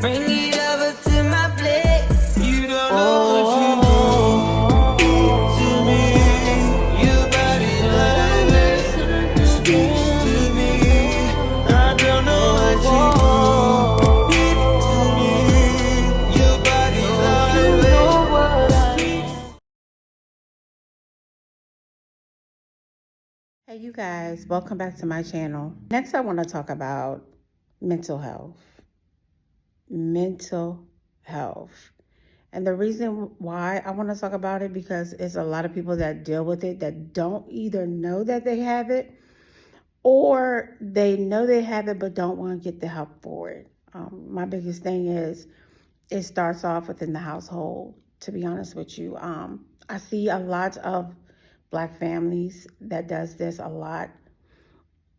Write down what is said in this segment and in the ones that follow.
Bring it over to my plate. You don't know what you do to me. Your body language speaks to me. I don't know what you do to me. Your body language speaks. Hey you guys, welcome back to my channel. Next I want to talk about mental health. Mental health. And the reason why I want to talk about it because it's a lot of people that deal with it that don't either know that they have it or they know they have it but don't want to get the help for it. My biggest thing is it starts off within the household, to be honest with you. I see a lot of Black families that does this a lot.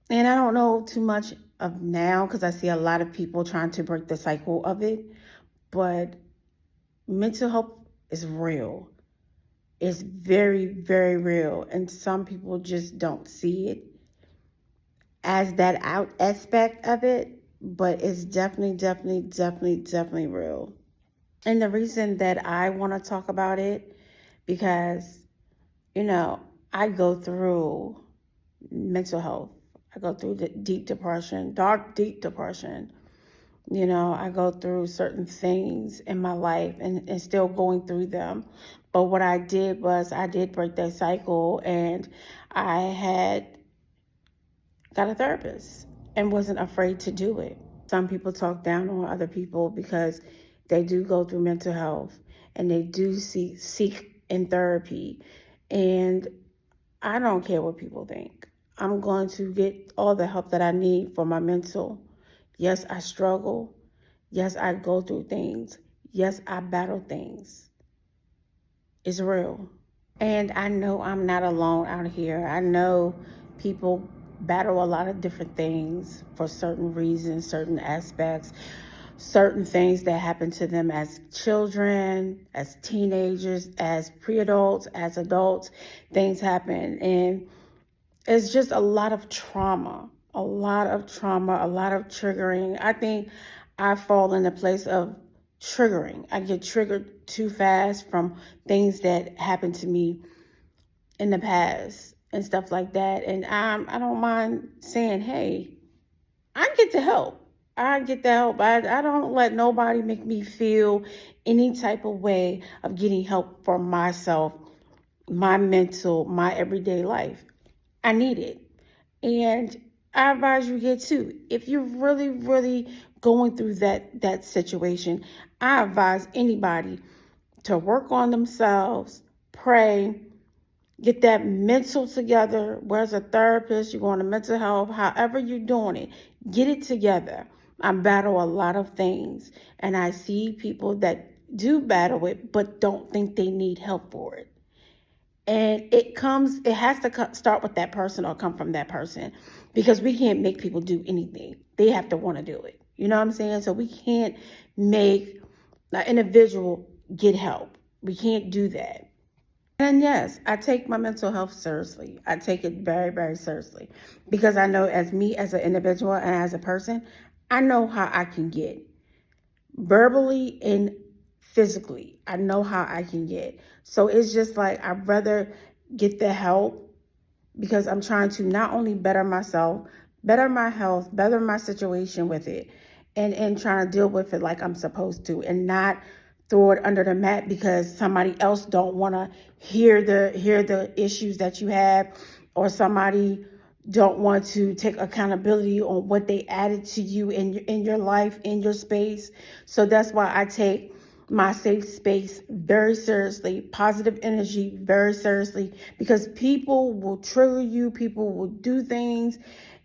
And I don't know too much of now because I see a lot of people trying to break the cycle of it. But mental health is real. It's very, very real. And some people just don't see it as that out aspect of it. But it's definitely real. And the reason that I want to talk about it, because, you know, I go through mental health. I go through the deep depression, dark, deep depression. You know, I go through certain things in my life and still going through them. But what I did was I did break that cycle and I had got a therapist and wasn't afraid to do it. Some people talk down on other people because they do go through mental health and they do seek in therapy. And I don't care what people think. I'm going to get all the help that I need for my mental. Yes, I struggle. Yes, I go through things. Yes, I battle things. It's real. And I know I'm not alone out here. I know people battle a lot of different things for certain reasons, certain aspects, certain things that happen to them as children, as teenagers, as pre-adults, as adults. Things happen. And it's just a lot of trauma, a lot of triggering. I think I fall in the place of triggering. I get triggered too fast from things that happened to me in the past and stuff like that. And I don't mind saying, hey, I get the help. I get the help. I don't let nobody make me feel any type of way of getting help for myself, my mental, my everyday life. I need it. And I advise you get too. If you're really going through that situation, I advise anybody to work on themselves, pray, get that mental together. Where's a therapist? You're going to mental health, however you're doing it, get it together. I battle a lot of things, and I see people that do battle it, but don't think they need help for it. And it has to start with that person or come from that person because we can't make people do anything. They have to want to do it. You know what I'm saying? So we can't make an individual get help. We can't do that. And yes, I take my mental health seriously. I take it very seriously because I know as me as an individual and as a person, I know how I can get verbally and physically. I know how I can get. So it's just like I'd rather get the help because I'm trying to not only better myself, better my health, better my situation with it, and trying to deal with it like I'm supposed to and not throw it under the mat because somebody else don't want to hear the issues that you have, or somebody don't want to take accountability on what they added to you in your life, in your space. So that's why I take my safe space very seriously, positive energy very seriously, because people will trigger you, people will do things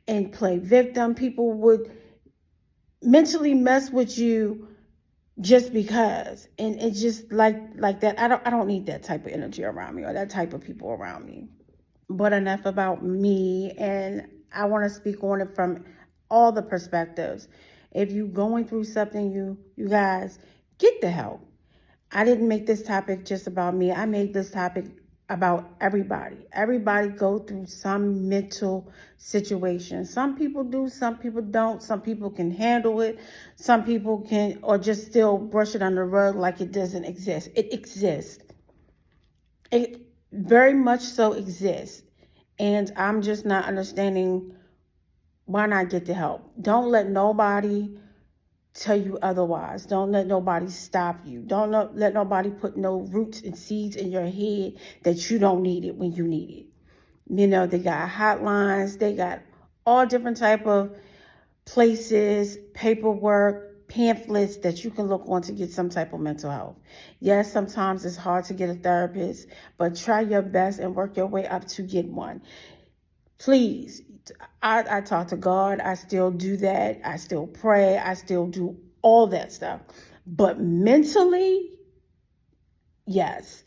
and play victim, people would mentally mess with you just because. And it's just like that. I don't need that type of energy around me or that type of people around me. But enough about me, and I want to speak on it from all the perspectives. If you're going through something, you guys get the help. I didn't make this topic just about me. I made this topic about everybody. Everybody go through some mental situation. Some people do, some people don't. Some people can handle it. Some people can, or just still brush it under the rug like it doesn't exist. It exists. It very much so exists. And I'm just not understanding why not get the help. Don't let nobody tell you otherwise. Don't let nobody stop you. Don't let nobody put no roots and seeds in your head that you don't need it when you need it. You know, they got hotlines, they got all different type of places, paperwork, pamphlets that you can look on to get some type of mental health. Yes, sometimes it's hard to get a therapist, but try your best and work your way up to get one. Please, I talk to God. I still do that. I still pray. I still do all that stuff. But mentally, yes,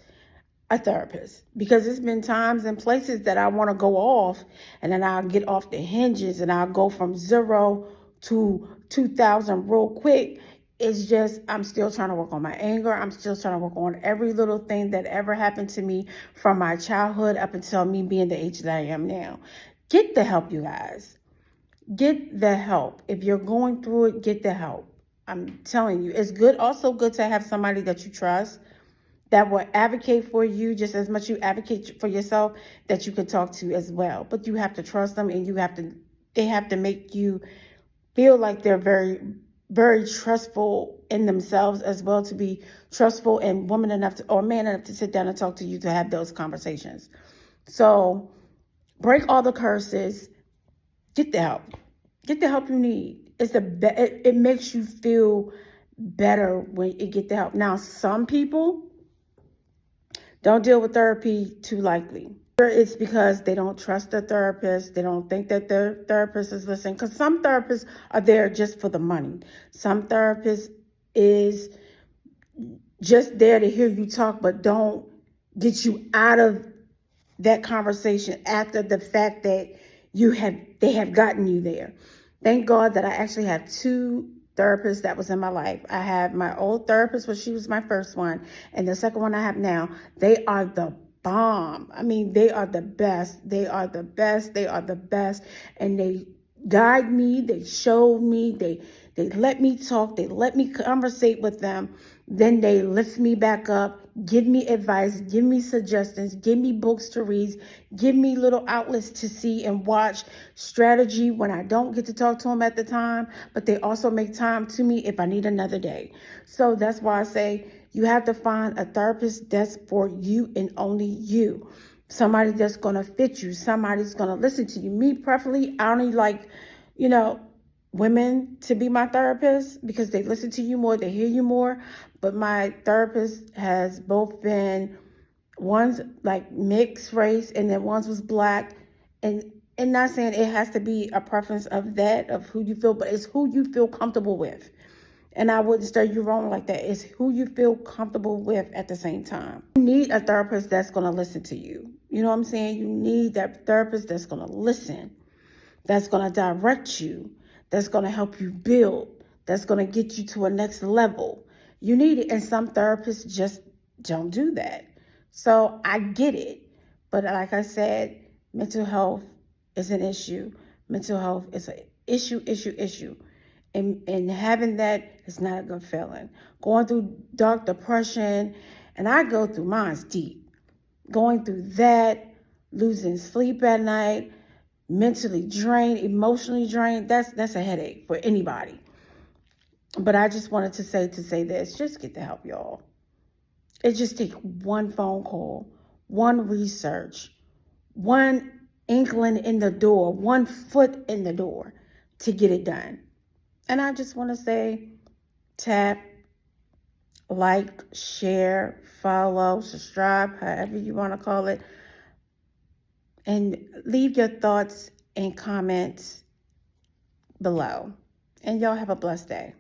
a therapist. Because it's been times and places that I want to go off, and then I'll get off the hinges and I'll go from 0 to 2,000 real quick. It's just, I'm still trying to work on my anger. I'm still trying to work on every little thing that ever happened to me from my childhood up until me being the age that I am now. Get the help, you guys. Get the help. If you're going through it, get the help. I'm telling you, it's good. Also good to have somebody that you trust that will advocate for you just as much you advocate for yourself, that you could talk to as well. But you have to trust them, and they have to make you feel like they're very, very trustful in themselves as well, to be trustful and woman enough to, or man enough to sit down and talk to you, to have those conversations. So break all the curses. Get the help. Get the help you need. It makes you feel better when you get the help. Now, some people don't deal with therapy too lightly. It's because they don't trust their therapist. They don't think that their therapist is listening. Because some therapists are there just for the money. Some therapists is just there to hear you talk, but don't get you out of that conversation after the fact that they have gotten you there. Thank God that I actually have 2 therapists that was in my life. I have my old therapist, when she was my first one, and the second one I have now. They are the bomb. I mean, they are the best. They are the best. They are the best. And they guide me. They showed me. They let me talk. They let me conversate with them. Then they lift me back up, give me advice, give me suggestions, give me books to read, give me little outlets to see and watch, strategy when I don't get to talk to them at the time, but they also make time to me if I need another day. So that's why I say you have to find a therapist that's for you and only you. Somebody that's going to fit you. Somebody's going to listen to you. Me, preferably, I only like, women to be my therapist because they listen to you more, they hear you more. But my therapist has both been, one's like mixed race and then one's was black. And not saying it has to be a preference of that, of who you feel, but it's who you feel comfortable with. And I wouldn't steer you wrong like that. It's who you feel comfortable with at the same time. You need a therapist that's going to listen to you. You know what I'm saying? You need that therapist that's going to listen, that's going to direct you, that's going to help you build, that's going to get you to a next level. You need it. And some therapists just don't do that. So I get it. But like I said, mental health is an issue. Mental health is an issue. And having that is not a good feeling. Going through dark depression, and I go through mine's deep. Going through that, losing sleep at night, mentally drained, emotionally drained, that's a headache for anybody. But I just wanted to say this, just get the help, y'all. It just takes one phone call, one research, one inkling in the door, one foot in the door to get it done. And I just want to say, tap, like, share, follow, subscribe, however you want to call it. And leave your thoughts and comments below. And y'all have a blessed day.